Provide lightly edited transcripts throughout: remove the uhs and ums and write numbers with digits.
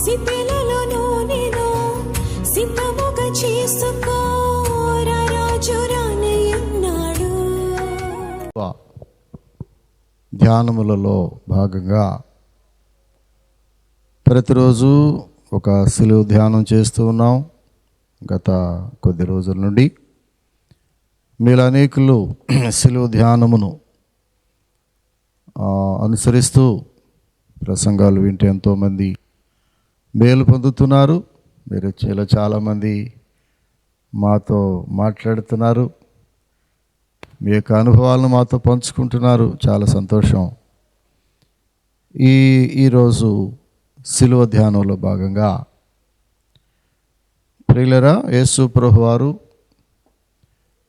సిద్ధలలో నూనెను సిద్ధముగా చేసుకో, రాజు రానయ్యున్నాడు. ధ్యానములలో భాగంగా ప్రతిరోజు ఒక సిలువ ధ్యానం చేస్తూ ఉన్నాం. గత కొద్ది రోజుల నుండి మీలో అనేకులు సిలువ ధ్యానమును అనుసరిస్తూ ప్రసంగాలు వింటే ఎంతోమంది మేలు పొందుతున్నారు. మీరు చాలామంది మాతో మాట్లాడుతున్నారు, మీ యొక్క అనుభవాలను మాతో పంచుకుంటున్నారు. చాలా సంతోషం. ఈరోజు సిలువ ధ్యానంలో భాగంగా ప్రియులరా, యేసు ప్రభువారు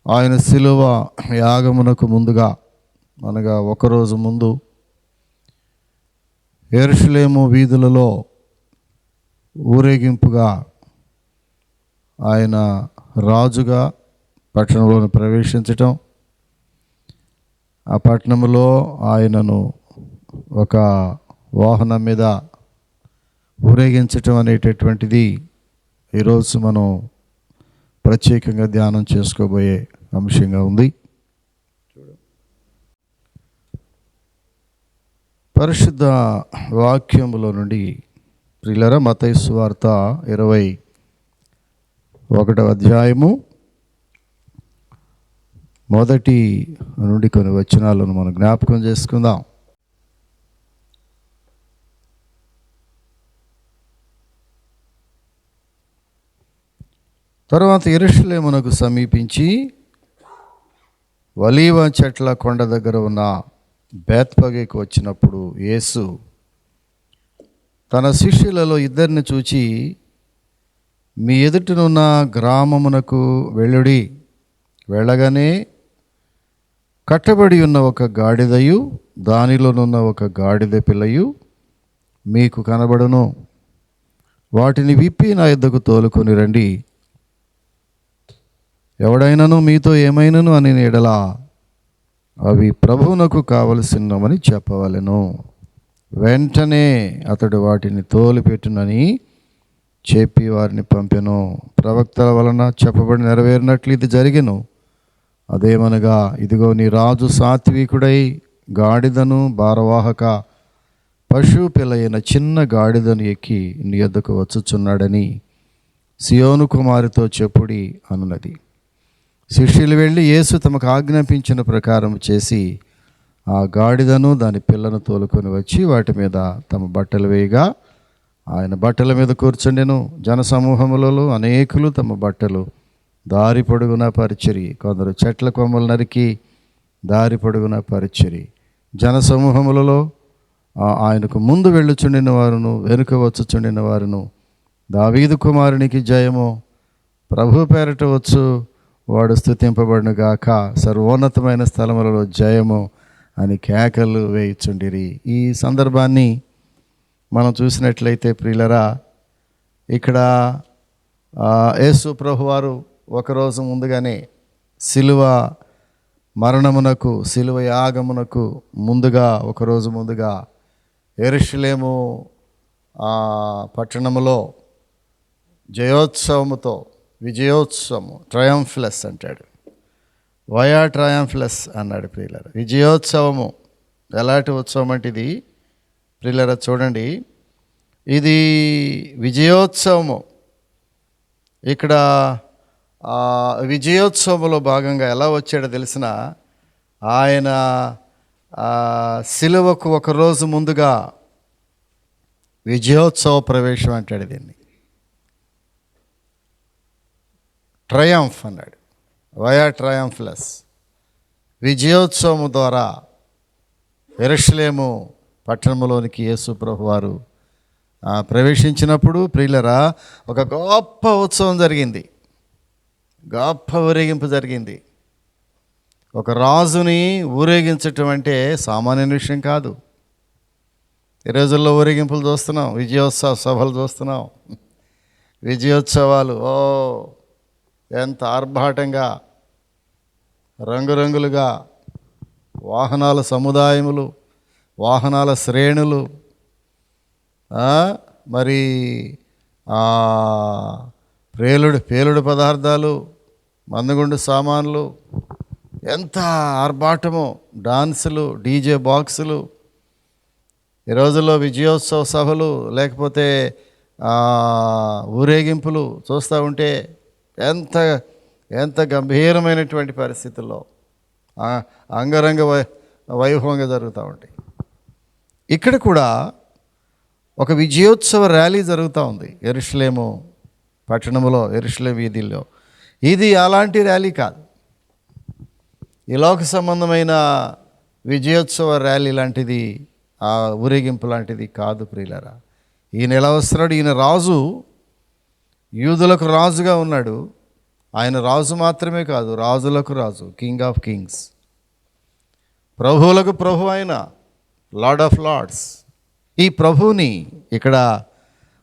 ఆయన సిలువ యాగమునకు ముందుగా అనగా ఒకరోజు ముందు యెరూషలేము వీధులలో ఊరేగింపుగా ఆయన రాజుగా పట్టణంలోని ప్రవేశించటం, ఆ పట్టణంలో ఆయనను ఒక వాహనం మీద ఊరేగించటం అనేటటువంటిది ఈరోజు మనం ప్రత్యేకంగా ధ్యానం చేసుకోబోయే అంశంగా ఉంది. పరిశుద్ధ వాక్యములో నుండి ప్రియులారా, మత్తయి సువార్త 21వ అధ్యాయము మొదటి నుండి కొన్ని వచనాలను మనం జ్ఞాపకం చేసుకుందాం. తరువాత యెరూషలేమునకు సమీపించి ఒలీవ చెట్ల కొండ దగ్గర ఉన్న బేత్పగేకు వచ్చినప్పుడు యేసు తన శిష్యులలో ఇద్దరిని చూచి, మీ ఎదుటనున్న గ్రామమునకు వెళ్ళుడి. వెళ్ళగానే కట్టబడి ఉన్న ఒక గాడిదయు దానిలోనున్న ఒక గాడిద పిల్లయు మీకు కనబడును. వాటిని విప్పి నా యొద్దకు తోలుకొని రండి. ఎవడైనాను మీతో ఏమైనాను అని ఎడల అవి ప్రభువునకు కావలసినవని చెప్పవలెను. వెంటనే అతడు వాటిని తోలిపెట్టునని చెప్పి వారిని పంపెను. ప్రవక్తల వలన చెప్పబడి నెరవేరినట్లు ఇది జరిగెను. అదేమనగా, ఇదిగో నీ రాజు సాత్వికుడై గాడిదను భారవాహక పశువు పిల్లైన చిన్న గాడిదను ఎక్కి నీ యొద్దకు వచ్చుచున్నాడని సియోను కుమారితో చెప్పుడి అనున్నది. శిష్యులు వెళ్ళి యేసు తమకు ఆజ్ఞాపించిన ప్రకారం చేసి ఆ గాడిదను దాని పిల్లను తోలుకొని వచ్చి వాటి మీద తమ బట్టలు వేయగా ఆయన బట్టల మీద కూర్చుండెను. జనసమూహములలో అనేకులు తమ బట్టలు దారి పొడుగున పరిచిరి. కొందరు చెట్ల కొమ్మలు నరికి దారి పొడుగున పరిచిరి. జనసమూహములలో ఆయనకు ముందు వెళ్ళుచుండిన వారును వెనుక వచ్చుచుండిన వారును, దావీదు కుమారునికి జయము, ప్రభు పేరట వచ్చు వాడు స్తుతింపబడును గాక, సర్వోన్నతమైన స్థలములలో జయము అని కేకలు వేయుచుండిరి. ఈ సందర్భాన్ని మనం చూసినట్లయితే ప్రియులరా, ఇక్కడ యేసు ప్రభువారు ఒకరోజు ముందుగానే సిలువ మరణమునకు, సిలువ యాగమునకు ముందుగా ఒకరోజు ముందుగా యెరూషలేము పట్టణములో జయోత్సవముతో, విజయోత్సవము, ట్రయంఫ్లెస్ అంటాడు, వయా ట్రయంఫ్లెస్ అన్నాడు ప్రియులరా. విజయోత్సవము ఎలాంటి ఉత్సవం అంటే ఇది ప్రియులరా, చూడండి, ఇది విజయోత్సవము. ఇక్కడ విజయోత్సవంలో భాగంగా ఎలా వచ్చాడో తెలిసిన, ఆయన సిలువకు ఒకరోజు ముందుగా విజయోత్సవ ప్రవేశం అంటాడు దీన్ని. ట్రయంఫ్ అన్నాడు, వయా ట్రయంఫ్లెస్. విజయోత్సవము ద్వారా యెరూషలేము పట్టణంలోనికి యేసు ప్రభువారు ప్రవేశించినప్పుడు ప్రియులరా, ఒక గొప్ప ఉత్సవం జరిగింది, గొప్ప ఊరేగింపు జరిగింది. ఒక రాజుని ఊరేగించటం అంటే సామాన్య విషయం కాదు. ఈ రోజుల్లో ఊరేగింపులు చూస్తున్నాం, విజయోత్సవ సభలు చూస్తున్నాం, విజయోత్సవాలు ఎంత ఆర్భాటంగా, రంగురంగులుగా, వాహనాల సముదాయములు, వాహనాల శ్రేణులు, మరి పేలుడు పదార్థాలు, మందుగుండు సామాన్లు, ఎంత ఆర్భాటము, డాన్సులు, డీజే బాక్సులు, ఈ రోజుల్లో విజయోత్సవ సభలు, లేకపోతే ఊరేగింపులు చూస్తూ ఉంటే ఎంత ఎంత గంభీరమైనటువంటి పరిస్థితుల్లో అంగరంగ వైభవంగా జరుగుతూ ఉంటాయి. ఇక్కడ కూడా ఒక విజయోత్సవ ర్యాలీ జరుగుతూ ఉంది యెరూషలేము పట్టణంలో, యెరూషలేము వీధుల్లో. ఇది అలాంటి ర్యాలీ కాదు, ఈ లోక సంబంధమైన విజయోత్సవ ర్యాలీ లాంటిది, ఆ ఊరేగింపు లాంటిది కాదు ప్రియులారా. ఈయన ఎలా వస్తున్నాడు? ఈయన రాజు, యూదులకు రాజుగా ఉన్నాడు. ఆయన రాజు మాత్రమే కాదు, రాజులకు రాజు, కింగ్ ఆఫ్ కింగ్స్, ప్రభువులకు ప్రభు, ఆయన లార్డ్ ఆఫ్ లార్డ్స్. ఈ ప్రభువుని ఇక్కడ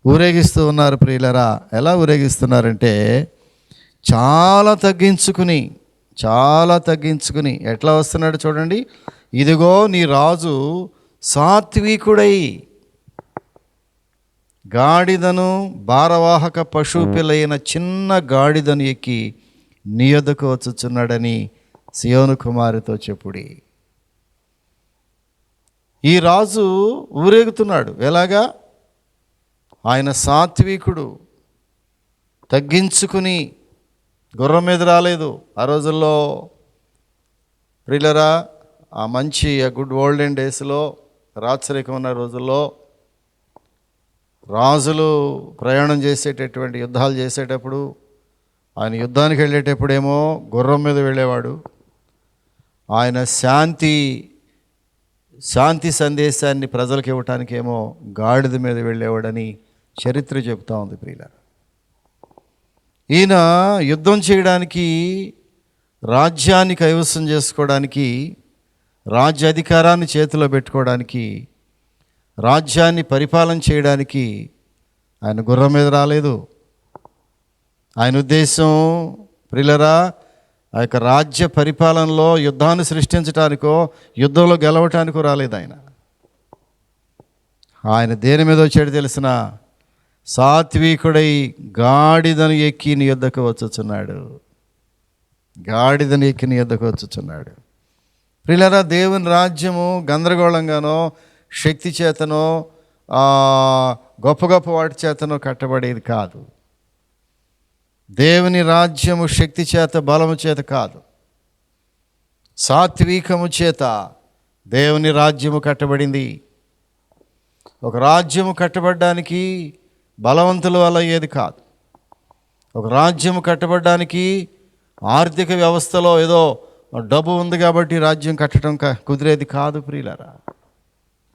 ఊరేగిస్తూ ఉన్నారు ప్రియులరా. ఎలా ఊరేగిస్తున్నారంటే చాలా తగ్గించుకుని ఎట్లా వస్తున్నాడు చూడండి. ఇదిగో నీ రాజు సాత్వికుడై గాడిదను, భారవాహక పశువు పిల్లైన చిన్న గాడిదను ఎక్కి నీ యొద్దకు వచ్చుచున్నాడని సియోను కుమారితో చెప్పుడి. ఈ రాజు ఊరేగుతున్నాడు. ఎలాగా? ఆయన సాత్వికుడు, తగ్గించుకుని, గుర్రం మీద రాలేదు. ఆ రోజుల్లో ప్రియులరా, ఆ మంచి గుడ్ ఓల్డెన్ డేస్లో, రాచరికం ఉన్న రోజుల్లో రాజులు ప్రయాణం చేసేటటువంటి, యుద్ధాలు చేసేటప్పుడు, ఆయన యుద్ధానికి వెళ్ళేటప్పుడేమో గుర్రం మీద వెళ్ళేవాడు. ఆయన శాంతి సందేశాన్ని ప్రజలకు ఇవ్వటానికేమో గాడిద మీద వెళ్ళేవాడని చరిత్ర చెబుతూ ఉంది ప్రియులారా. ఈయన యుద్ధం చేయడానికి, రాజ్యాన్ని కైవసం చేసుకోవడానికి, రాజ్యాధికారాన్ని చేతిలో పెట్టుకోవడానికి, రాజ్యాన్ని పరిపాలన చేయడానికి ఆయన గుర్రం మీద రాలేదు. ఆయన ఉద్దేశం ప్రియులారా, ఆ యొక్క రాజ్య పరిపాలనలో యుద్ధాన్ని సృష్టించడానికో, యుద్ధంలో గెలవటానికో రాలేదు ఆయన. ఆయన దేని మీద వచ్చాడు తెలిసిన? సాత్వికుడై గాడిదను ఎక్కి నీ యొద్దకు వచ్చుచున్నాడు. గాడిదను ఎక్కి నీ యొద్దకు వచ్చుచున్నాడు. ప్రియులారా, దేవుని రాజ్యము గందరగోళంగానో, శక్తి చేతనో, గొప్ప గొప్ప వాటి చేతనో కట్టబడేది కాదు. దేవుని రాజ్యము శక్తి చేత, బలము చేత కాదు, సాత్వికము చేత దేవుని రాజ్యము కట్టబడింది. ఒక రాజ్యము కట్టబడడానికి బలవంతుల వల్ల ఏది కాదు. ఒక రాజ్యము కట్టబడడానికి ఆర్థిక వ్యవస్థలో ఏదో డబ్బు ఉంది కాబట్టి రాజ్యం కట్టడం కుదిరేది కాదు ప్రియులారా.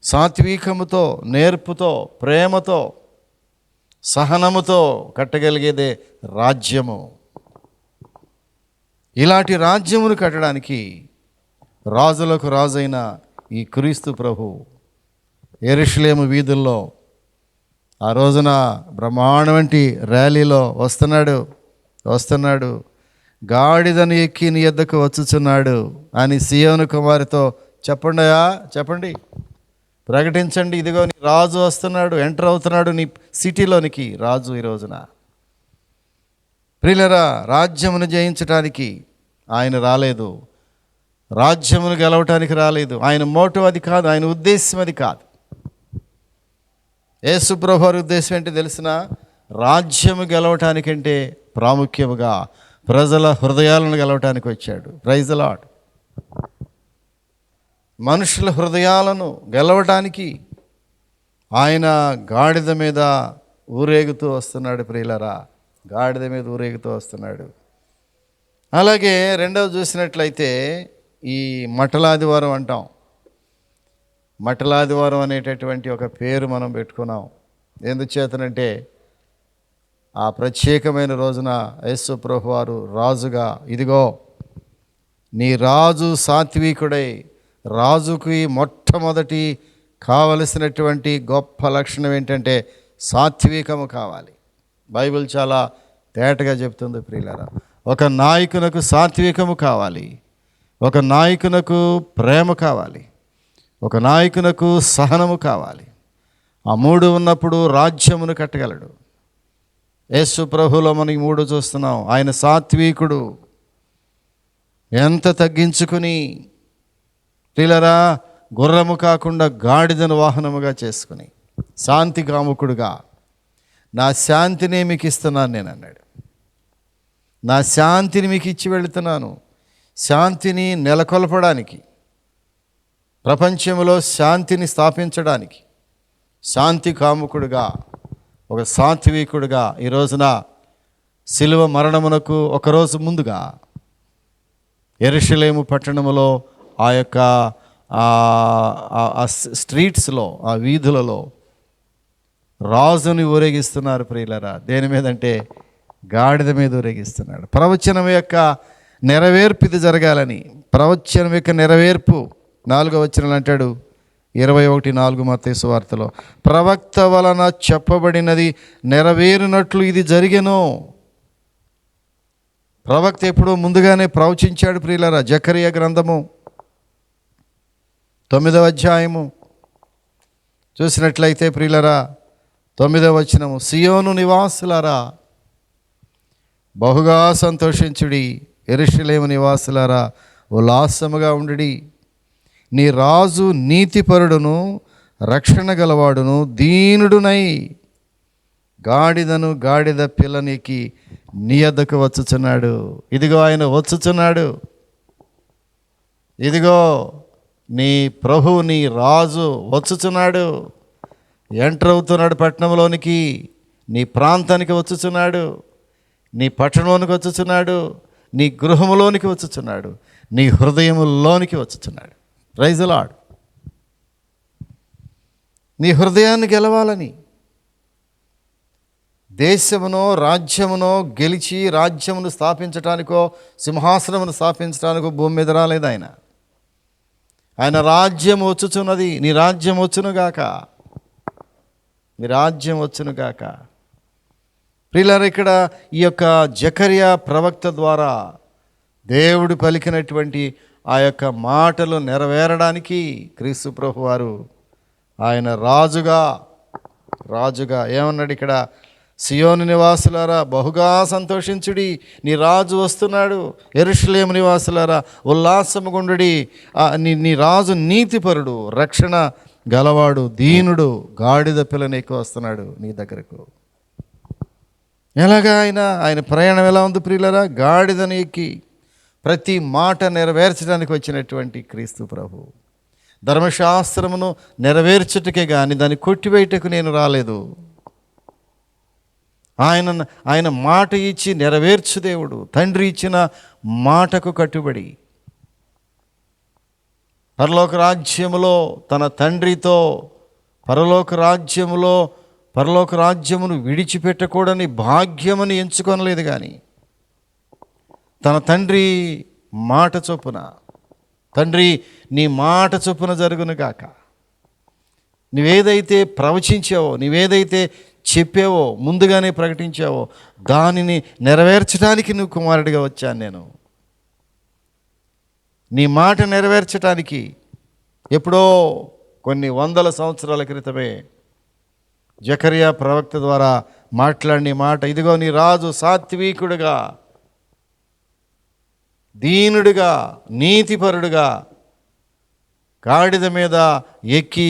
సాత్వికముతో, నేర్పుతో, ప్రేమతో, సహనముతో కట్టగలిగేదే రాజ్యము. ఇలాంటి రాజ్యమును కట్టడానికి రాజులకు రాజైన ఈ క్రీస్తు ప్రభు యెరూషలేము వీధుల్లో ఆ రోజున బ్రహ్మాండమంటి ర్యాలీలో వస్తున్నాడు. గాడిదను ఎక్కి నీ యొద్దకు వచ్చుచున్నాడు అని సియోను కుమారితో చెప్పండి, ప్రకటించండి. ఇదిగో నీ రాజు వస్తున్నాడు, ఎంటర్ అవుతున్నాడు నీ సిటీలోనికి రాజు. ఈ రోజున ప్రియులరా, రాజ్యమును జయించడానికి ఆయన రాలేదు, రాజ్యమును గెలవటానికి రాలేదు. ఆయన మోటో అది కాదు, ఆయన ఉద్దేశం అది కాదు. యేసు ప్రభు వారి ఉద్దేశం ఏంటి తెలిసిన? రాజ్యము గెలవటానికంటే ప్రాముఖ్యముగా ప్రజల హృదయాలను గెలవటానికి వచ్చాడు. Praise the Lord. మనుషుల హృదయాలను గెలవటానికి ఆయన గాడిద మీద ఊరేగుతూ వస్తున్నాడు ప్రియులరా. గాడిద మీద ఊరేగుతూ వస్తున్నాడు. అలాగే రెండవ చూసినట్లయితే ఈ మట్టలాదివారం అంటాం. మట్టలాదివారం అనేటటువంటి ఒక పేరు మనం పెట్టుకున్నాం. ఎందుచేతనంటే ఆ ప్రత్యేకమైన రోజున యేసు ప్రభు వారు రాజుగా, ఇదిగో నీ రాజు సాత్వికుడై, రాజుకి మొట్టమొదటి కావలసినటువంటి గొప్ప లక్షణం ఏంటంటే సాత్వికము కావాలి. బైబిల్ చాలా తేటగా చెప్తుంది ప్రియులారా. ఒక నాయకునకు సాత్వికము కావాలి, ఒక నాయకునకు ప్రేమ కావాలి, ఒక నాయకునకు సహనము కావాలి. ఆ 3 ఉన్నప్పుడు రాజ్యమును కట్టగలడు. యేసు ప్రభులో మనకి 3 చూస్తున్నాం. ఆయన సాత్వికుడు, ఎంత తగ్గించుకుని ప్రియులారా గుర్రము కాకుండా గాడిదను వాహనముగా చేసుకుని శాంతి కాముకుడుగా నా శాంతిని మీకు ఇస్తున్నాను నేను అన్నాడు. నా శాంతిని మీకు ఇచ్చి వెళుతున్నాను. శాంతిని నెలకొల్పడానికి, ప్రపంచంలో శాంతిని స్థాపించడానికి శాంతి కాముకుడుగా, ఒక సాత్వికుడుగా ఈ రోజున శిలువ మరణమునకు ఒకరోజు ముందుగా యెరూషలేము పట్టణములో ఆ యొక్క స్ట్రీట్స్లో, ఆ వీధులలో రాజుని ఊరేగిస్తున్నారు ప్రియులరా. దేని మీద అంటే గాడిద మీద ఊరేగిస్తున్నాడు. ప్రవచనం యొక్క నెరవేర్పు ఇది జరగాలని. ప్రవచనం యొక్క నెరవేర్పు 4వ వచనంలో అంటాడు, 21:4 మత్తయి సువార్తలో, ప్రవక్త వలన చెప్పబడినది నెరవేరినట్లు ఇది జరిగెను. ప్రవక్త ఎప్పుడో ముందుగానే ప్రవచించాడు ప్రియులరా. జకరియా గ్రంథము 9వ అధ్యాయము చూసినట్లయితే ప్రియులరా, 9వ వచనము, సియోను నివాసులారా బహుగా సంతోషించుడి, యెరూషలేము నివాసులారా ఉల్లాసముగా ఉండుడి. నీ రాజు నీతిపరుడును రక్షణ గలవాడును దీనుడునై గాడిదను గాడిద పిల్లనికి నీ యొద్దకు వచ్చుచున్నాడు. ఇదిగో ఆయన వచ్చుచున్నాడు. ఇదిగో నీ ప్రభువు, నీ రాజు వచ్చుచున్నాడు. ఎంటర్ అవుతున్నాడు పట్టణంలోనికి, నీ ప్రాంతానికి వచ్చుచున్నాడు, నీ పట్టణంలోనికి వచ్చుచున్నాడు, నీ గృహములోనికి వచ్చుచున్నాడు, నీ హృదయములోనికి వచ్చుచున్నాడు. Praise the Lord. నీ హృదయాన్ని గెలవాలని, దేశమునో రాజ్యమునో గెలిచి రాజ్యమును స్థాపించటానికో సింహాసనమును స్థాపించడానికో భూమి మీద రాలేదు ఆయన. ఆయన రాజ్యం వచ్చుచున్నది. నీ రాజ్యం వచ్చునుగాక, నీ రాజ్యం వచ్చునుగాక. ప్రియులారా, ఇక్కడ ఈ యొక్క జకరియా ప్రవక్త ద్వారా దేవుడు పలికినటువంటి ఆ యొక్క మాటలు నెరవేరడానికి క్రీస్తు ప్రభువారు ఆయన రాజుగా ఏమన్నాడు ఇక్కడ, సియోను నివాసులారా బహుగా సంతోషించుడి, నీ రాజు వస్తున్నాడు. యెరూషలేము నివాసులారా ఉల్లాసముగుండుడి, నీ రాజు నీతిపరుడు, రక్షణ గలవాడు, దీనుడు, గాడిద పిల్లనెక్కి వస్తున్నాడు నీ దగ్గరకు. ఎలాగా ఆయన ప్రయాణం ఎలా ఉంది ప్రియులరా? గాడిదను ఎక్కి ప్రతి మాట నెరవేర్చడానికి వచ్చినటువంటి క్రీస్తు ప్రభు. ధర్మశాస్త్రమును నెరవేర్చుటకే కానీ దాన్ని కొట్టివేయటకు నేను రాలేదు. ఆయన మాట ఇచ్చి నెరవేర్చు దేవుడు. తండ్రి ఇచ్చిన మాటకు కట్టుబడి పరలోక రాజ్యములో తన తండ్రితో పరలోక రాజ్యమును విడిచిపెట్టకూడని భాగ్యమని ఎంచుకొనలేదు. కానీ తన తండ్రి మాట చొప్పున, తండ్రి నీ మాట చొప్పున జరుగును గాక, నువ్వేదైతే ప్రవచించావో, నువ్వేదైతే చెప్పావో, ముందుగానే ప్రకటించావో దానిని నెరవేర్చడానికి నువ్వు కుమారుడిగా వచ్చాను నేను. నీ మాట నెరవేర్చటానికి ఎప్పుడో కొన్ని వందల సంవత్సరాల క్రితమే జకరియా ప్రవక్త ద్వారా మాట్లాడిన మాట, ఇదిగో నీ రాజు సాత్వికుడుగా, దీనుడుగా, నీతిపరుడుగా గాడిద మీద ఎక్కి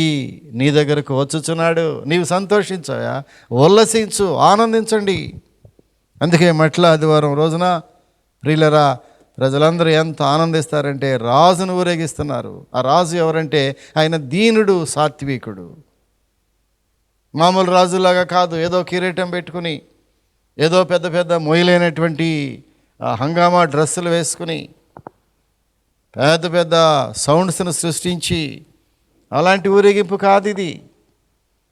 నీ దగ్గరకు వచ్చుచున్నాడు. నీవు సంతోషించాయా, ఉల్లసించు, ఆనందించండి. అందుకే మట్ల ఆదివారం రోజున ప్రియులరా ప్రజలందరూ ఎంత ఆనందిస్తారంటే రాజును ఊరేగిస్తున్నారు. ఆ రాజు ఎవరంటే ఆయన దీనుడు, సాత్వికుడు. మామూలు రాజులాగా కాదు, ఏదో కిరీటం పెట్టుకుని, ఏదో పెద్ద పెద్ద మొయ్యలేనటువంటి హంగామా డ్రెస్సులు వేసుకుని, పెద్ద పెద్ద సౌండ్స్ను సృష్టించి అలాంటి ఊరేగింపు కాదు ఇది.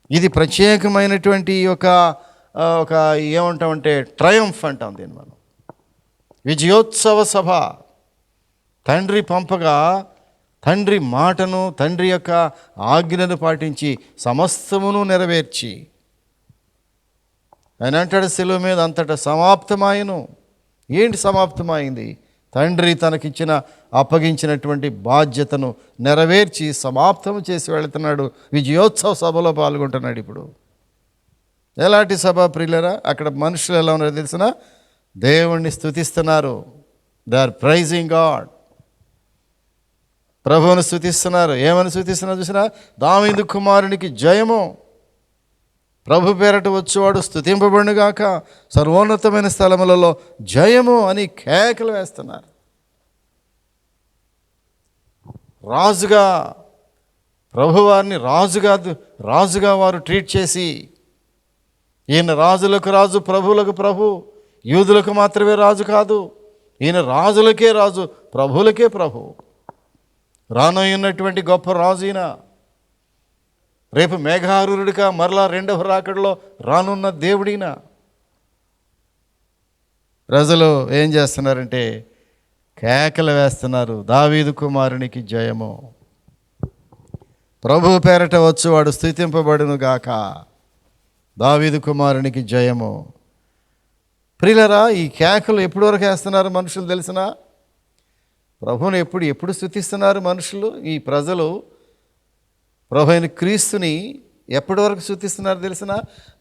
ఇది ప్రత్యేకమైనటువంటి ఒక ఏమంటామంటే ట్రయంఫ్ అంటాం దీన్ని మనం. విజయోత్సవ సభ. తండ్రి పంపగా తండ్రి మాటను, తండ్రి యొక్క ఆజ్ఞను పాటించి సమస్తమును నెరవేర్చి ఆయన అంటాడు శిలువ మీద, అంతటా సమాప్తమాయను. ఏంటి సమాప్తమైంది? తండ్రి తనకిచ్చిన అప్పగించినటువంటి బాధ్యతను నెరవేర్చి సమాప్తం చేసి వెళుతున్నాడు. విజయోత్సవ సభలో పాల్గొంటున్నాడు. ఇప్పుడు ఎలాంటి సభ ప్రియులరా? అక్కడ మనుషులు ఎలా ఉన్నారో తెలిసిన? దేవుణ్ణి స్తుతిస్తున్నారు. They are praising God. ప్రభువును స్తుతిస్తున్నారు. ఏమని స్తుతిస్తున్నారు చూసినా? దావీదు కుమారునికి జయము, ప్రభు పేరట వచ్చేవాడు స్తుతింపబడునుగాక, సర్వోన్నతమైన స్థలములలో జయము అని కేకలు వేస్తున్నారు. రాజుగా, ప్రభువారిని రాజుగా వారు ట్రీట్ చేసి, ఈయన రాజులకు రాజు, ప్రభువులకు ప్రభు, యూదులకు మాత్రమే రాజు కాదు, ఈయన రాజులకే రాజు, ప్రభువులకే ప్రభు, రానయ్యున్నటువంటి గొప్ప రాజు ఈయన. రేపు మేఘారూరుడిగా మరలా రెండవ రాకడలో రానున్న దేవుడిన. ప్రజలు ఏం చేస్తున్నారంటే కేకలు వేస్తున్నారు, దావీదు కుమారునికి జయము, ప్రభు పేరట వచ్చువాడు స్తుతింపబడును గాక, దావీదు కుమారునికి జయము. ప్రియులరా, ఈ కేకలు ఎప్పటి వరకు వేస్తున్నారు మనుషులు తెలిసిన? ప్రభువుని ఎప్పుడు స్తుతిస్తున్నారు మనుషులు? ఈ ప్రజలు ప్రభు అయిన క్రీస్తుని ఎప్పటి వరకు స్తుతిస్తున్నారు తెలిసిన?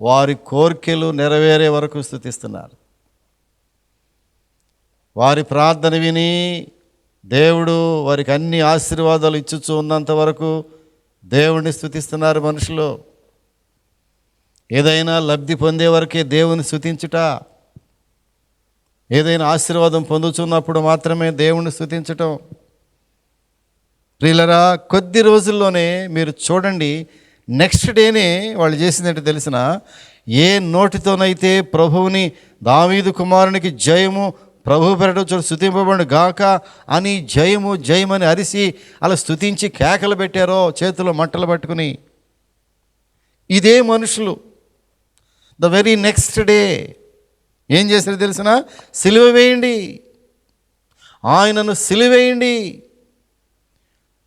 వారి కోరికలు నెరవేరే వరకు స్తుతిస్తున్నారు. వారి ప్రార్థన విని దేవుడు వారికి అన్ని ఆశీర్వాదాలు ఇచ్చుచూ ఉన్నంత వరకు దేవుణ్ణి స్తుతిస్తున్నారు మనుషులు. ఏదైనా లబ్ధి పొందే వరకే దేవుని స్తుతించుట, ఏదైనా ఆశీర్వాదం పొందుతున్నప్పుడు మాత్రమే దేవుణ్ణి స్తుతించటం. ప్రియులరా, కొద్ది రోజుల్లోనే మీరు చూడండి, నెక్స్ట్ డేనే వాళ్ళు చేసిందంటే తెలిసిన? ఏ నోటితోనైతే ప్రభువుని దావీదు కుమారునికి జయము, ప్రభు పేరట వచ్చి స్తుతింపబడును గాక అని జయము జయమని అరిసి అలా స్తుతించి కేకలు పెట్టారో, చేతులు మంటలు పట్టుకుని, ఇదే మనుషులు ద వెరీ నెక్స్ట్ డే ఏం చేశారు తెలిసిన? సిలువ వేయండి, ఆయనను సిలువేయండి,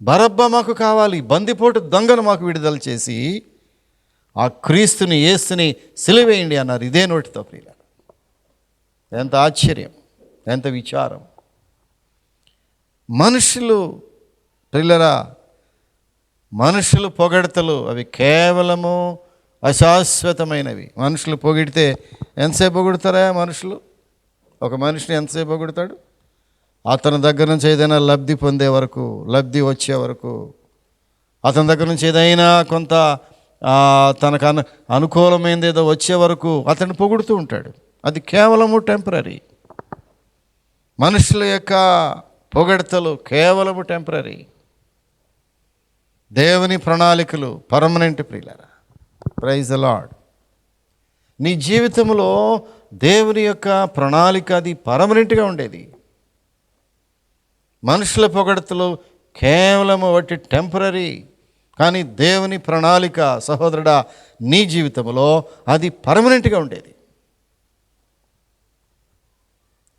బరబ్బ మాకు కావాలి, బందిపోటు దొంగను మాకు విడుదల చేసి ఆ క్రీస్తుని, యేసుని సిలువేయండి అన్నారు. ఇదే నోటితో. ప్రియుల, ఎంత ఆశ్చర్యం, ఎంత విచారం! మనుషులు, ప్రియులరా, మనుషులు పొగడతలు అవి కేవలము అశాశ్వతమైనవి. మనుషులు పొగిడితే ఎంతసేపు పొగుడతారా? మనుషులు ఒక మనిషిని ఎంతసేపు పొగుడతాడు? అతని దగ్గర నుంచి ఏదైనా లబ్ధి పొందే వరకు, లబ్ధి వచ్చే వరకు, అతని దగ్గర నుంచి ఏదైనా కొంత తనకు అనుకూలమైనది ఏదో వచ్చే వరకు అతన్ని పొగుడుతూ ఉంటాడు. అది కేవలము టెంపరీ. మనుషుల యొక్క పొగడతలు కేవలము టెంపరీ. దేవుని ప్రణాళికలు పర్మనెంట్. ప్రియులారా, ప్రైజ్ ది లార్డ్. నీ జీవితంలో దేవుని యొక్క ప్రణాళిక అది పర్మనెంట్గా ఉండేది. మనుషుల పొగడతలు కేవలము వాటి టెంపరీ. కానీ దేవుని ప్రణాళిక సహోదరుడా, నీ జీవితంలో అది పర్మనెంట్గా ఉండేది.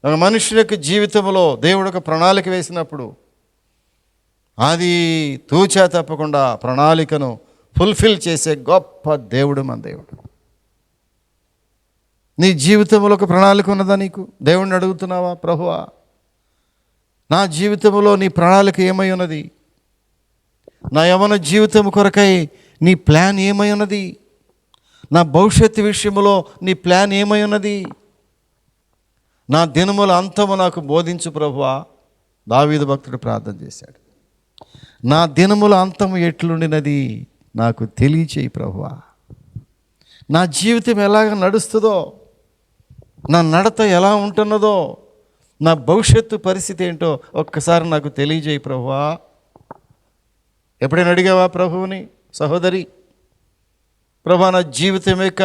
ఒక మనుషుల యొక్క జీవితంలో దేవుడు ఒక ప్రణాళిక వేసినప్పుడు అది తూచా తప్పకుండా ప్రణాళికను ఫుల్ఫిల్ చేసే గొప్ప దేవుడు మన దేవుడు. నీ జీవితంలో ఒక ప్రణాళిక ఉన్నదా? నీకు దేవుణ్ణి అడుగుతున్నావా? ప్రభువా, నా జీవితంలో నీ ప్రణాళిక ఏమై ఉన్నది? నా యవ్వన జీవితం కొరకై నీ ప్లాన్ ఏమై ఉన్నది? నా భవిష్యత్తు విషయంలో నీ ప్లాన్ ఏమై ఉన్నది? నా దినముల అంతము నాకు బోధించు ప్రభువా. దావీదు భక్తుడు ప్రార్థన చేశాడు. నా దినముల అంతము ఎట్లుండినది నాకు తెలియచేయి ప్రభువా. నా జీవితం ఎలాగ నడుస్తుందో, నా నడత ఎలా ఉంటున్నదో, నా భవిష్యత్తు పరిస్థితి ఏంటో ఒక్కసారి నాకు తెలియజేయి ప్రభువా. ఎప్పుడైనా అడిగావా ప్రభువుని? సహోదరి, ప్రభువా, నా జీవితం యొక్క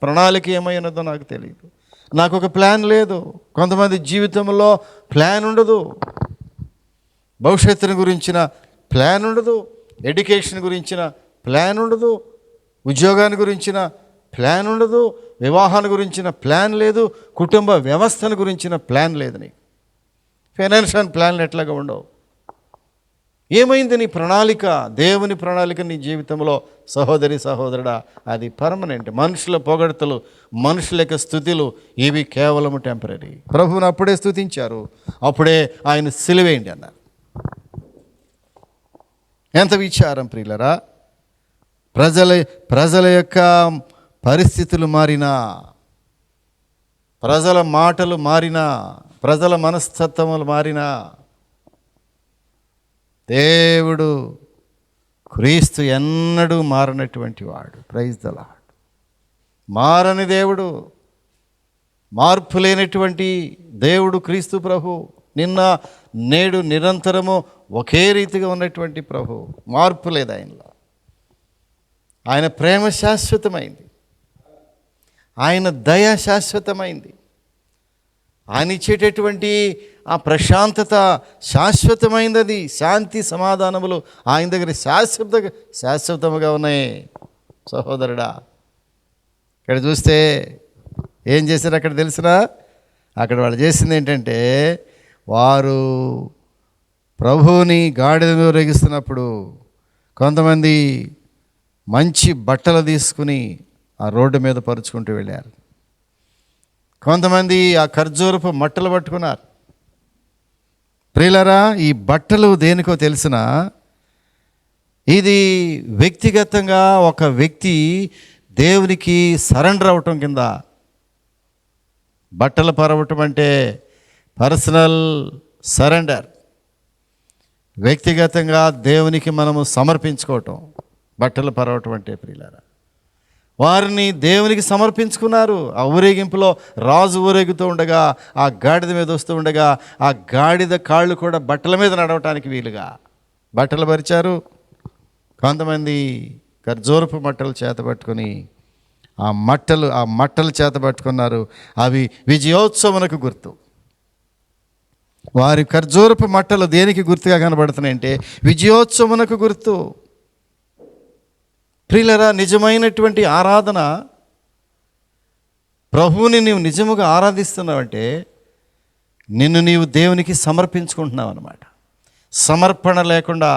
ప్రణాళిక ఏమైనదో నాకు తెలియదు, నాకు ఒక ప్లాన్ లేదు. కొంతమంది జీవితంలో ప్లాన్ ఉండదు, భవిష్యత్తుని గురించిన ప్లాన్ ఉండదు, ఎడ్యుకేషన్ గురించిన ప్లాన్ ఉండదు, ఉద్యోగాన్ని గురించిన ప్లాన్ ఉండదు, వివాహాన్ని గురించిన ప్లాన్ లేదు, కుటుంబ వ్యవస్థను గురించిన ప్లాన్ లేదు. నీకు ఫైనాన్షియల్ ప్లాన్లు ఎట్లాగా ఉండవు. ఏమైంది నీ ప్రణాళిక? దేవుని ప్రణాళిక నీ జీవితంలో సహోదరి సహోదరుడా అది పర్మనెంట్. మనుషుల పొగడతలు, మనుషుల యొక్క స్థుతులు ఇవి కేవలము టెంపరీ. ప్రభువుని అప్పుడే స్తుతించారు, అప్పుడే ఆయన సిలువేయండి అన్నారు. ఎంత విచారం ప్రియులరా. ప్రజల యొక్క పరిస్థితులు మారినా, ప్రజల మాటలు మారినా, ప్రజల మనస్తత్వములు మారినా, దేవుడు క్రీస్తు ఎన్నడూ మారనటువంటి వాడు. Praise the Lord. మారని దేవుడు, మార్పు లేనటువంటి దేవుడు క్రీస్తు ప్రభు. నిన్న నేడు నిరంతరము ఒకే రీతిగా ఉన్నటువంటి ప్రభు. మార్పు లేదు ఆయనలో. ఆయన ప్రేమ శాశ్వతమైంది, ఆయన దయ శాశ్వతమైంది, ఆయన ఇచ్చేటటువంటి ఆ ప్రశాంతత శాశ్వతమైనది. అది శాంతి సమాధానములు ఆయన దగ్గర శాశ్వతముగా ఉన్నాయి. సహోదరుడా, ఇక్కడ చూస్తే ఏం చేశారు అక్కడ తెలిసినా? అక్కడ వాళ్ళు చేసింది ఏంటంటే, వారు ప్రభువుని గాడిద మీద ఊరేగిస్తున్నప్పుడు కొంతమంది మంచి బట్టలు తీసుకుని ఆ రోడ్డు మీద పరుచుకుంటూ వెళ్ళారు. కొంతమంది ఆ ఖర్జూరపు మట్టలు పట్టుకున్నారు. ప్రియులరా, ఈ బట్టలు దేనికో తెలిసిన, ఇది వ్యక్తిగతంగా ఒక వ్యక్తి దేవునికి సరెండర్ అవటం కింద. బట్టలు పరవటం అంటే పర్సనల్ సరెండర్, వ్యక్తిగతంగా దేవునికి మనము సమర్పించుకోవటం. బట్టలు పరవటం అంటే ప్రియులారా, వారిని దేవునికి సమర్పించుకున్నారు. ఆ ఊరేగింపులో రాజు ఊరేగుతూ ఉండగా, ఆ గాడిద మీద వస్తూ ఉండగా, ఆ గాడిద కాళ్ళు కూడా బట్టల మీద నడవటానికి వీలుగా బట్టలు పరిచారు. కొంతమంది ఖర్జూరపు మట్టలు చేతబట్టుకొని ఆ మట్టలు చేతబట్టుకున్నారు. అవి విజయోత్సవమునకు గుర్తు. వారి ఖర్జూరపు మట్టలు దేనికి గుర్తుగా కనబడుతున్నాయంటే విజయోత్సవమునకు గుర్తు. ప్రియులరా, నిజమైనటువంటి ఆరాధన, ప్రభువుని నీవు నిజముగా ఆరాధిస్తున్నావంటే నిన్ను నీవు దేవునికి సమర్పించుకుంటున్నావు అన్నమాట. సమర్పణ లేకుండా,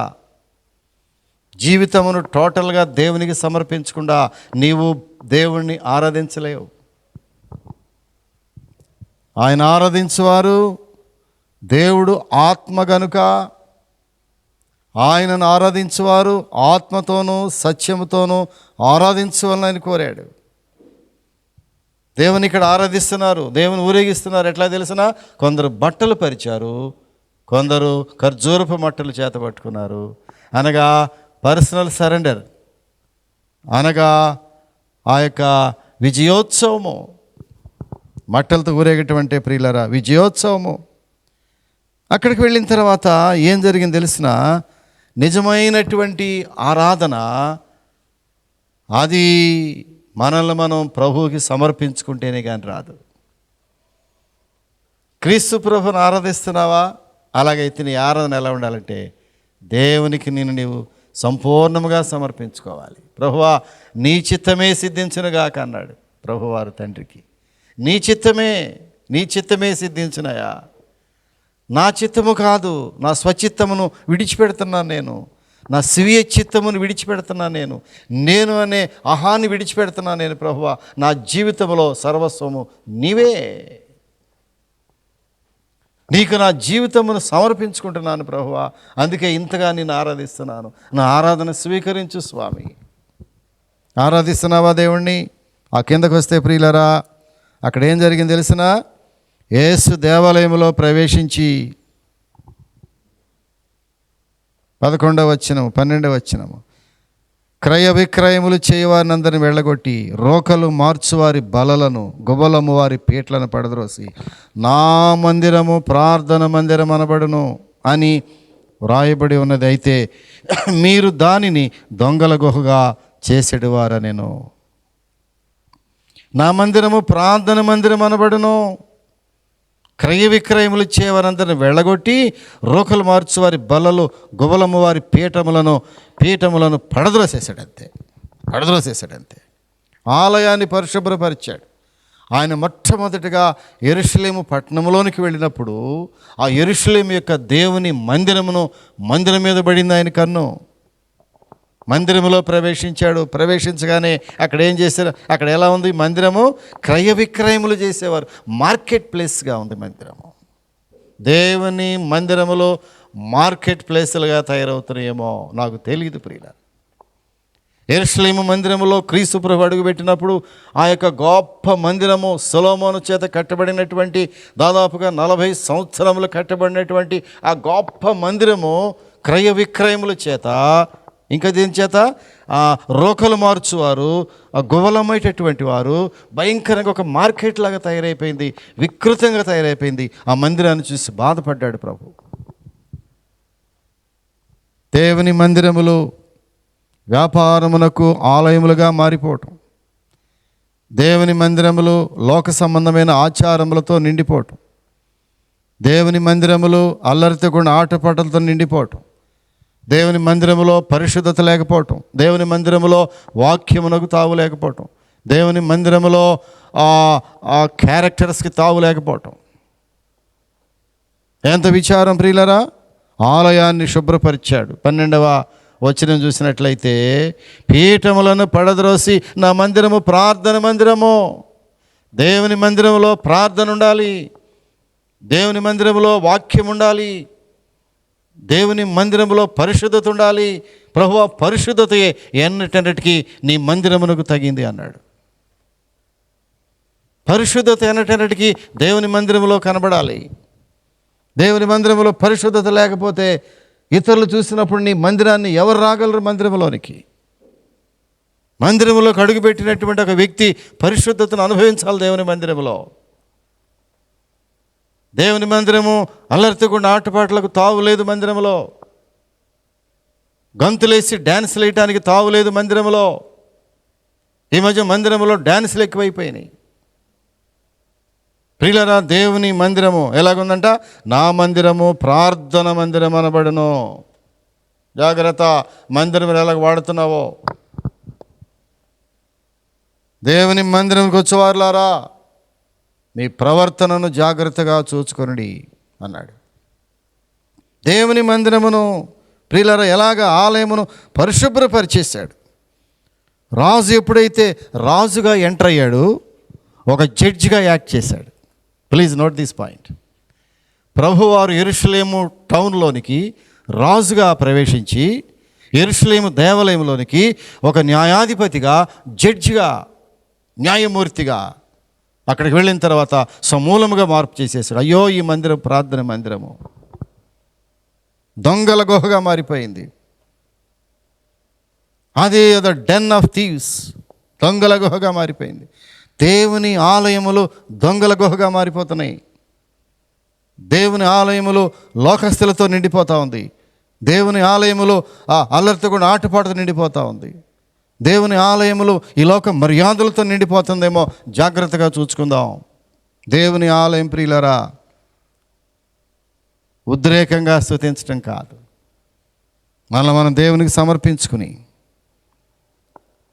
జీవితమును టోటల్గా దేవునికి సమర్పించకుండా నీవు దేవుణ్ణి ఆరాధించలేవు. ఆయన ఆరాధించువారు, దేవుడు ఆత్మ గనుక ఆయనను ఆరాధించువారు ఆత్మతోనూ సత్యముతోనూ ఆరాధించవాలని కోరాడు. దేవుని ఇక్కడ ఆరాధిస్తున్నారు, దేవుని ఊరేగిస్తున్నారు. ఎట్లా తెలిసినా, కొందరు బట్టలు పరిచారు, కొందరు ఖర్జూరపు మట్టలు చేతపట్టుకున్నారు. అనగా పర్సనల్ సరెండర్, అనగా ఆ యొక్క విజయోత్సవము. మట్టలతో ఊరేగటం ప్రియులరా విజయోత్సవము. అక్కడికి వెళ్ళిన తర్వాత ఏం జరిగింది తెలిసిన, నిజమైనటువంటి ఆరాధన అది మనల్ని మనం ప్రభువుకి సమర్పించుకుంటేనే కానీ రాదు. క్రీస్తు ప్రభువుని ఆరాధిస్తున్నావా? అలాగైతే నీ ఆరాధన ఎలా ఉండాలంటే దేవునికి నీవు సంపూర్ణముగా సమర్పించుకోవాలి. ప్రభువా నీ చిత్తమే సిద్ధించునుగాక అన్నాడు ప్రభువారు తండ్రికి. నీ చిత్తమే సిద్ధించునయా, నా చిత్తము కాదు, నా స్వచిత్తమును విడిచిపెడుతున్నాను నేను, నా స్వీయ చిత్తమును విడిచిపెడుతున్నాను నేను అనే అహాన్ని విడిచిపెడుతున్నాను నేను. ప్రభువా నా జీవితంలో సర్వస్వము నీవే, నీకు నా జీవితమును సమర్పించుకుంటున్నాను ప్రభువా. అందుకే ఇంతగా నేను ఆరాధిస్తున్నాను. నా ఆరాధన స్వీకరించు స్వామి. ఆరాధిస్తున్నావా దేవుణ్ణి? ఆ కిందకు వస్తే ప్రియులరా, అక్కడ ఏం జరిగింది తెలిసిన, యేసు దేవాలయంలో ప్రవేశించి 11వ వచనం 12వ వచనం, క్రయ విక్రయములు చేయవారిని అందరిని వెళ్ళగొట్టి రోకలు మార్చువారి బలలను గుబలము వారి పీట్లను పడద్రోసి నా మందిరము ప్రార్థన మందిరం అనబడును అని వ్రాయబడి ఉన్నది. అయితే మీరు దానిని దొంగల గుహగా చేసేటివారా? నేను నా మందిరము ప్రార్థన మందిరం అనబడును. క్రయ విక్రయములు చేయవారందరిని వెళ్ళగొట్టి రోకలు మార్చు వారి బల్లలు గుబలము వారి పీఠములను పడద్రోసేసాడంతే. ఆలయాన్ని పరిశుభ్రపరిచాడు. ఆయన మొట్టమొదటిగా యెరూషలేము పట్టణంలోనికి వెళ్ళినప్పుడు ఆ యెరూషలేము యొక్క దేవుని మందిరం మీద పడింది ఆయన కన్ను. మందిరములో ప్రవేశించాడు. ప్రవేశించగానే అక్కడ ఏం చేశారు? అక్కడ ఎలా ఉంది మందిరము? క్రయ విక్రయములు చేసేవారు. మార్కెట్ ప్లేస్గా ఉంది మందిరము. దేవుని మందిరములో మార్కెట్ ప్లేసులుగా తయారవుతున్నాయేమో నాకు తెలియదు ప్రియుల. యెరూషలేము మందిరములో క్రీస్తు ప్రభు అడుగుపెట్టినప్పుడు ఆ యొక్క గొప్ప మందిరము సొలొమోను చేత కట్టబడినటువంటి దాదాపుగా 40 సంవత్సరములు కట్టబడినటువంటి ఆ గొప్ప మందిరము క్రయ విక్రయముల చేత, ఇంకా దీని చేత రోకలు మార్చువారు, గువలమైనటువంటి వారు భయంకరంగా ఒక మార్కెట్ లాగా తయారైపోయింది, వికృతంగా తయారైపోయింది. ఆ మందిరాన్ని చూసి బాధపడ్డాడు ప్రభు. దేవుని మందిరములు వ్యాపారమునకు ఆలయములుగా మారిపోవటం, దేవుని మందిరములు లోక సంబంధమైన ఆచారములతో నిండిపోవటం, దేవుని మందిరములు అల్లరితో కూడిన ఆటపాటలతో నిండిపోవటం, దేవుని మందిరములో పరిశుద్ధత లేకపోవటం, దేవుని మందిరములో వాక్యమునకు తావు లేకపోవటం, దేవుని మందిరములో ఆ క్యారెక్టర్స్కి తావు లేకపోవటం. ఎంత విచారం ప్రియులరా. ఆలయాన్ని శుభ్రపరిచాడు. 12వ వచనం చూసినట్లయితే, పీఠములను పడద్రోసి నా మందిరము ప్రార్థన మందిరము. దేవుని మందిరంలో ప్రార్థన ఉండాలి, దేవుని మందిరంలో వాక్యం ఉండాలి, దేవుని మందిరంలో పరిశుద్ధత ఉండాలి. ప్రభువా, పరిశుద్ధతయే ఎన్నటన్నిటికీ నీ మందిరమునకు తగింది అన్నాడు. పరిశుద్ధత ఎన్నటన్నిటికీ దేవుని మందిరంలో కనబడాలి. దేవుని మందిరంలో పరిశుద్ధత లేకపోతే ఇతరులు చూసినప్పుడు నీ మందిరాన్ని ఎవరు రాగలరు? మందిరంలోనికి, మందిరంలోకి అడుగుపెట్టినటువంటి ఒక వ్యక్తి పరిశుద్ధతను అనుభవించాలి. దేవుని మందిరంలో, దేవుని మందిరము అల్లరితో కూడిన ఆటపాటలకు తావు లేదు. మందిరంలో గంతులేసి డ్యాన్సులు వేయటానికి తావు లేదు. మందిరంలో ఈ మధ్య మందిరంలో డ్యాన్సులు ఎక్కువైపోయినాయి. ప్రియులరా, దేవుని మందిరము ఎలాగుందంట? నా మందిరము ప్రార్థన మందిరం అనబడును. జాగ్రత్త, మందిరం ఎలాగ వాడుతున్నావో. దేవుని మందిరంకి వచ్చేవారులారా, మీ ప్రవర్తనను జాగ్రత్తగా చూచుకొనుడి అన్నాడు. దేవుని మందిరమును ప్రియులరా ఎలాగ ఆలయమును పరిశుభ్రపరిచేశాడు. రాజు ఎప్పుడైతే రాజుగా ఎంటర్ అయ్యాడు, ఒక జడ్జిగా యాక్ట్ చేశాడు. Please note this point. ప్రభువారు యెరూషలేము టౌన్లోనికి రాజుగా ప్రవేశించి, యెరూషలేము దేవాలయంలోనికి ఒక న్యాయాధిపతిగా, జడ్జిగా, న్యాయమూర్తిగా అక్కడికి వెళ్ళిన తర్వాత సమూలముగా మార్పు చేసేసాడు. అయ్యో, ఈ మందిరం ప్రార్థన మందిరము దొంగల గుహగా మారిపోయింది. అది డెన్ ఆఫ్ థీవ్స్, దొంగల గుహగా మారిపోయింది. దేవుని ఆలయములు దొంగల గుహగా మారిపోతున్నాయి. దేవుని ఆలయములు లోకస్తులతో నిండిపోతూ ఉంది. దేవుని ఆలయములు అల్లరితో కూడా ఆటపాటతో నిండిపోతూ ఉంది. దేవుని ఆలయములు ఈ లోక మర్యాదలతో నిండిపోతుందేమో, జాగ్రత్తగా చూసుకుందాం. దేవుని ఆలయం ప్రియులరా ఉద్రేకంగా స్తుతించడం కాదు, మనం దేవునికి సమర్పించుకుని,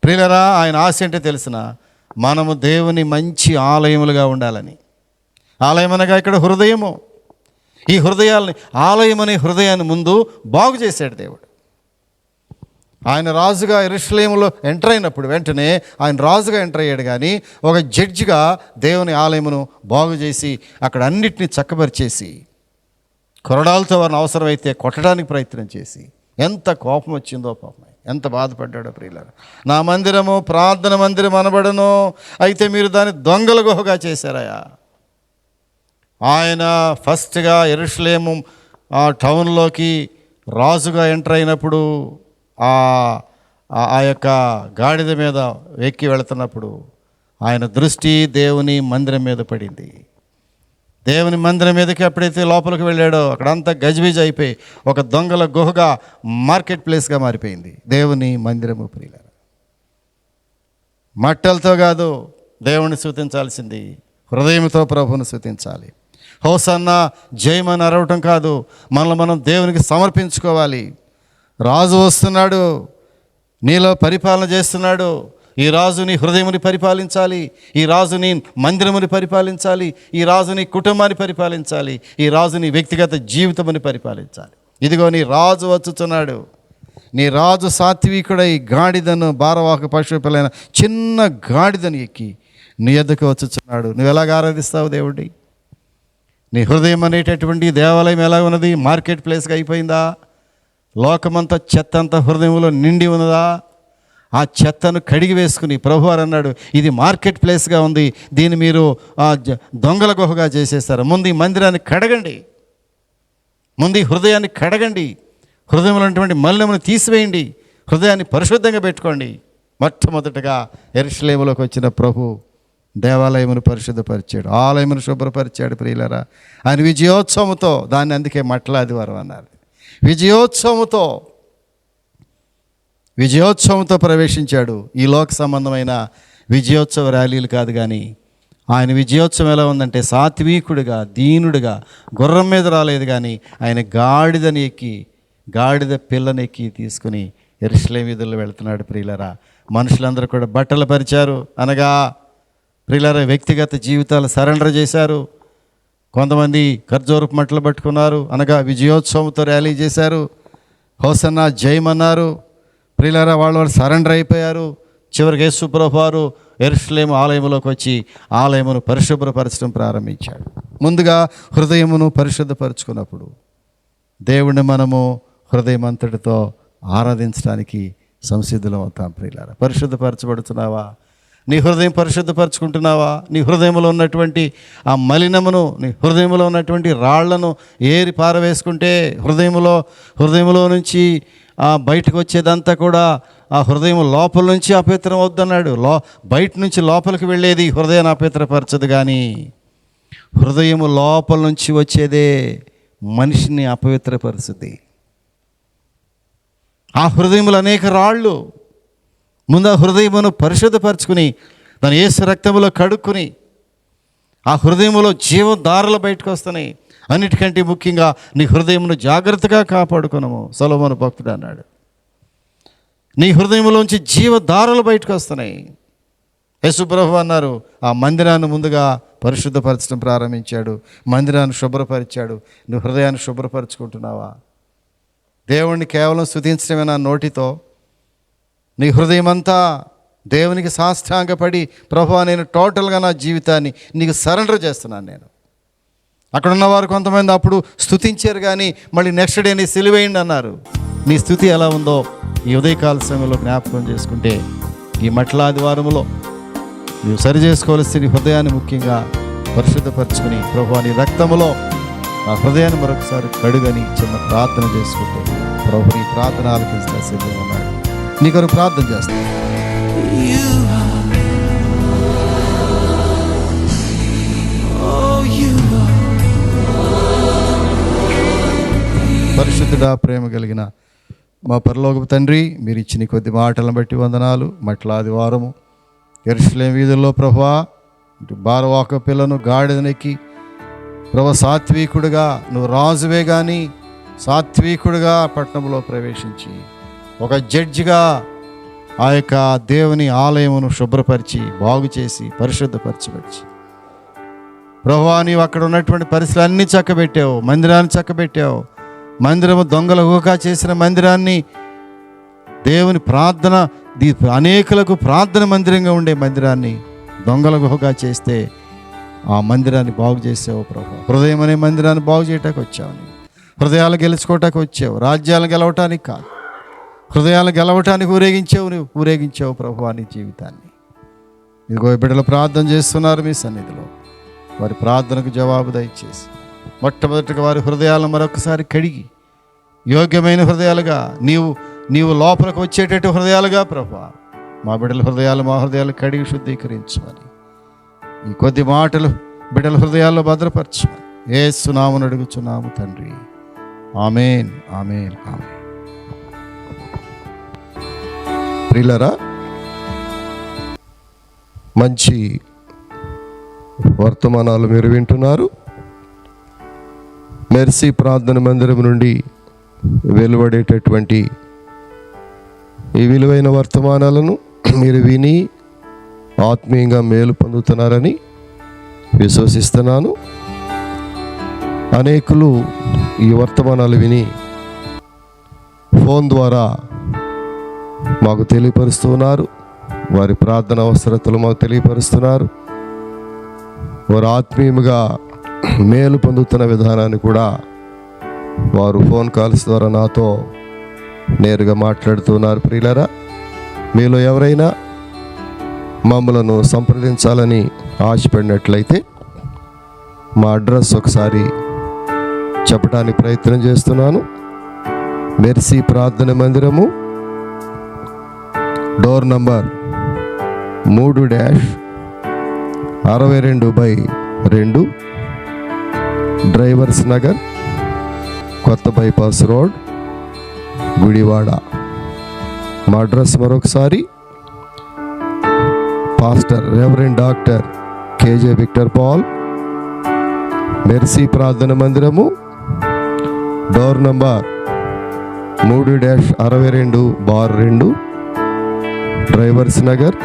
ప్రియులరా ఆయన ఆశ అంటే తెలిసిన మనము దేవుని మంచి ఆలయములుగా ఉండాలని. ఆలయం అనగా ఇక్కడ హృదయము. ఈ హృదయాల్ని, ఆలయం అనే హృదయాన్ని ముందు బాగు చేశాడు దేవుడు. ఆయన రాజుగా యెరూషలేములో ఎంటర్ అయినప్పుడు వెంటనే ఆయన రాజుగా ఎంటర్ అయ్యాడు, కానీ ఒక జడ్జిగా దేవుని ఆలయమును బాగు చేసి అక్కడ అన్నిటినీ చక్కబరిచేసి, కొరడాలతో వారిని అవసరమైతే కొట్టడానికి ప్రయత్నం చేసి, ఎంత కోపం వచ్చిందో పాపం, ఎంత బాధపడ్డాడో ప్రియులారా. నా మందిరము ప్రార్థన మందిరం అనబడను, అయితే మీరు దాన్ని దొంగల గుహగా చేశారయా. ఆయన ఫస్ట్గా యెరూషలేము టౌన్లోకి రాజుగా ఎంటర్ అయినప్పుడు ఆ యొక్క గాడిద మీద ఎక్కి వెళుతున్నప్పుడు ఆయన దృష్టి దేవుని మందిరం మీద పడింది. దేవుని మందిరం మీదకి ఎప్పుడైతే లోపలికి వెళ్ళాడో అక్కడంతా గజిబిజి అయిపోయి ఒక దొంగల గుహగా, మార్కెట్ ప్లేస్గా మారిపోయింది దేవుని మందిరము ప్రియులారా. మట్టలతో కాదు దేవుని స్తుతించాల్సింది, హృదయంతో ప్రభువును స్తుతించాలి. హోసన్నా జయమని అరవటం కాదు, మనల్ని మనం దేవునికి సమర్పించుకోవాలి. రాజు వస్తున్నాడు, నీలో పరిపాలన చేస్తున్నాడు. ఈ రాజు నీ హృదయముని పరిపాలించాలి, ఈ రాజు నీ మందిరముని పరిపాలించాలి, ఈ రాజు నీ కుటుంబాన్ని పరిపాలించాలి, ఈ రాజు నీ వ్యక్తిగత జీవితముని పరిపాలించాలి. ఇదిగో నీ రాజు వచ్చుచున్నాడు. నీ రాజు సాత్వికుడై గాడిదను, భారవాహక పశువులైన చిన్న గాడిదను ఎక్కి నీ ఎద్దకు వచ్చుచున్నాడు. నువ్వు ఎలాగ ఆరాధిస్తావు దేవుడి? నీ హృదయం అనేటటువంటి దేవాలయం ఎలా ఉన్నది? మార్కెట్ ప్లేస్గా అయిపోయిందా? లోకమంతా చెత్త అంతా హృదయంలో నిండి ఉన్నదా? ఆ చెత్తను కడిగి వేసుకుని ప్రభువారు అన్నాడు, ఇది మార్కెట్ ప్లేస్గా ఉంది, దీన్ని మీరు దొంగల గుహగా చేసేస్తారు. ముందు ఈ మందిరాన్ని కడగండి, ముందు ఈ హృదయాన్ని కడగండి, హృదయంలో ఉన్నటువంటి మలినమును తీసివేయండి, హృదయాన్ని పరిశుద్ధంగా పెట్టుకోండి. మొట్టమొదటగా యెరూషలేములోకి వచ్చిన ప్రభు దేవాలయమును పరిశుద్ధపరిచాడు, ఆలయమును శుభ్రపరిచాడు. ప్రియులరా, ఆయన విజయోత్సవంతో, దాన్ని అందుకే మట్ల ఆదివారం అన్నారు, విజయోత్సవంతో ప్రవేశించాడు. ఈ లోక సంబంధమైన విజయోత్సవ ర్యాలీలు కాదు, కానీ ఆయన విజయోత్సవం ఎలా ఉందంటే సాత్వికుడిగా, దీనుడిగా, గుర్రం మీద రాలేదు, కానీ ఆయన గాడిద పిల్లని తీసుకుని యెరూషలేము వీధుల్లో వెళుతున్నాడు. ప్రియులరా, మనుషులందరూ కూడా బట్టలు పరిచారు, అనగా ప్రియులరా వ్యక్తిగత జీవితాలు సరెండర్ చేశారు. కొంతమంది ఖర్జూరపు మట్టలు పట్టుకున్నారు, అనగా విజయోత్సవంతో ర్యాలీ చేశారు. హోసన్నా జయమన్నారు. ప్రియులరా, వాళ్ళు సరెండర్ అయిపోయారు. చివరికి యేసు ప్రభువారు యెరూషలేము ఆలయంలోకి వచ్చి ఆలయమును పరిశుభ్రపరచడం ప్రారంభించాడు. ముందుగా హృదయమును పరిశుద్ధపరచుకున్నప్పుడు దేవుణ్ణి మనము హృదయం అంతటితో ఆరాధించడానికి సంసిద్ధులం అవుతాం. ప్రియులారా, పరిశుద్ధపరచబడుతున్నావా? నీ హృదయం పరిశుద్ధపరచుకుంటున్నావా? నీ హృదయంలో ఉన్నటువంటి ఆ మలినమును, నీ హృదయంలో ఉన్నటువంటి రాళ్లను ఏరి పారవేసుకుంటే హృదయంలో నుంచి బయటకు వచ్చేదంతా కూడా ఆ హృదయం లోపల నుంచి అపవిత్రం అవుద్దన్నాడు. బయట నుంచి లోపలికి వెళ్ళేది హృదయాన్ని అపవిత్రపరచదు, కానీ హృదయము లోపల నుంచి వచ్చేదే మనిషిని అపవిత్రపరుస్తుంది. ఆ హృదయములు అనేక రాళ్ళు. ముందు ఆ హృదయమును పరిశుద్ధపరచుకుని దాని యేసు రక్తములో కడుక్కుని ఆ హృదయములో జీవధారలు బయటకు వస్తున్నాయి. అన్నిటికంటే ముఖ్యంగా నీ హృదయమును జాగ్రత్తగా కాపాడుకునము. సొలొమోను భక్తుడు అన్నాడు, నీ హృదయంలోంచి జీవధారలు బయటకు వస్తున్నాయి. యేసు ప్రభువు అన్నారు, ఆ మందిరాన్ని ముందుగా పరిశుద్ధపరచడం ప్రారంభించాడు, మందిరాన్ని శుభ్రపరిచాడు. నువ్వు హృదయాన్ని శుభ్రపరచుకుంటున్నావా? దేవుణ్ణి కేవలం స్తుతించడమే నా నోటితో, నీ హృదయం అంతా దేవునికి సాష్టాంగపడి, ప్రభువా నేను టోటల్గా నా జీవితాన్ని నీకు సరెండర్ చేస్తున్నాను. నేను అక్కడ ఉన్నవారు కొంతమంది అప్పుడు స్తుతించారు, కానీ మళ్ళీ నెక్స్ట్ డే నీ సిలువేయండి అన్నారు. నీ స్థుతి ఎలా ఉందో ఈ ఉదయకాల సమయంలో జ్ఞాపకం చేసుకుంటే, ఈ మట్ల ఆదివారములో నీవు సరి చేసుకోవాల్సి నీ హృదయాన్ని ముఖ్యంగా పరిశుద్ధపరచుకుని, ప్రభువా నీ రక్తములో నా హృదయాన్ని మరొకసారి కడుగని చిన్న ప్రార్థన చేసుకుంటే ప్రభు నీ ప్రార్థన ఆలకిస్తా సిద్ధంగా ఉన్నాడు. నీ కొరకు ప్రార్థన చేస్తాను. పరిశుద్ధుడా, ప్రేమ కలిగిన మా పరలోకపు తండ్రి, మీరు ఇచ్చిన కొద్ది మాటలను బట్టి వందనాలు. మట్ల ఆదివారము యెరూషలేము వీధుల్లో ప్రభువా బారవాక పిల్లను గాడిదనెక్కి ప్రభు సాత్వికుడిగా, నువ్వు రాజువే కానీ సాత్వికుడిగా పట్టణంలో ప్రవేశించి ఒక జడ్జిగా ఆ యొక్క దేవుని ఆలయమును శుభ్రపరిచి బాగు చేసి పరిశుద్ధపరచబడిచి ప్రభువా నీవు అక్కడ ఉన్నటువంటి పరిస్థితులు అన్నీ చక్కబెట్టావు, మందిరాన్ని చక్కబెట్టావు. మందిరము దొంగల ఊహగా చేసిన మందిరాన్ని దేవుని ప్రార్థన అనేకులకు ప్రార్థన మందిరంగా ఉండే మందిరాన్ని దొంగల గుహగా చేస్తే ఆ మందిరాన్ని బాగు చేసావు ప్రభు. హృదయం అనే మందిరాన్ని బాగు చేయటానికి వచ్చావు. నీవు హృదయాలు గెలుచుకోవటానికి వచ్చావు, రాజ్యాలను గెలవటానికి కాదు. హృదయాలను గెలవటానికి ఊరేగించావు ప్రభు నీ జీవితాన్ని. ఇదిగో బిడ్డలు ప్రార్థన చేస్తున్నారు మీ సన్నిధిలో. వారి ప్రార్థనకు జవాబు దయచేసి మొట్టమొదటిగా వారి హృదయాలను మరొకసారి కడిగి యోగ్యమైన హృదయాలుగా నీవు లోపలికి వచ్చేటట్టు హృదయాలుగా ప్రభు మా హృదయాలు కడిగి శుద్ధీకరించమని ఈ కొద్ది మాటలు బిడ్డల హృదయాల్లో భద్రపరచమని యేసు నామమున అడుగుచున్నాము తండ్రి. ఆమేన్, ఆమేన్, ఆమేన్. ప్రియులారా, మంచి వర్తమానాలు మీరు వింటున్నారు. మెర్సీ ప్రార్థన మందిరం నుండి వెలువడేటటువంటి ఈ విలువైన వర్తమానాలను మీరు విని ఆత్మీయంగా మేలు పొందుతున్నారని విశ్వసిస్తున్నాను. అనేకులు ఈ వర్తమానాలు విని ఫోన్ ద్వారా మాకు తెలియపరుస్తున్నారు. వారి ప్రార్థన అవసరతలు మాకు తెలియపరుస్తున్నారు. వారు ఆత్మీయంగా మేలు పొందుతున్న విధానాన్ని కూడా వారు ఫోన్ కాల్స్ ద్వారా నాతో నేరుగా మాట్లాడుతున్నారు. ప్రియులారా, మీలో ఎవరైనా మమ్మలను సంప్రదించాలని ఆశపడినట్లయితే మా అడ్రస్ ఒకసారి చెప్పడానికి ప్రయత్నం చేస్తున్నాను. మెర్సీ ప్రార్థన మందిరము, డోర్ నంబర్ 3-62/2, డ్రైవర్స్ నగర్, కొత్త బైపాస్ రోడ్, గుడివాడ. మా అడ్రస్ మరొకసారి, pastor reverend doctor KJ Victor Paul, mercy ప్రార్థన మందిరము, డోర్ నంబర్ 3-62/2, డ్రైవర్స్ నగర్,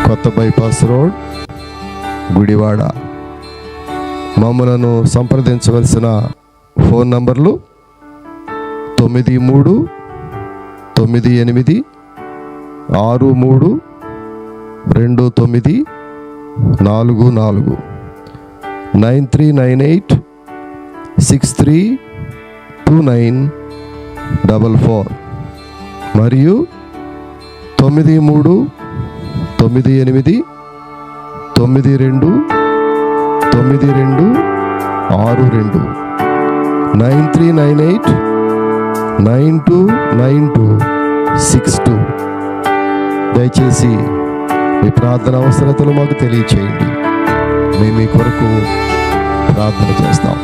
కొత్త బైపాస్ రోడ్, గుడివాడ. మమ్మలను సంప్రదించవలసిన ఫోన్ నంబర్లు 9398632944, 9398632944 మరియు 9398929262. దయచేసి మీ ప్రార్థన అవసరతలు మాకు తెలియచేయండి. మేము మీ కొరకు ప్రార్థన చేస్తాం.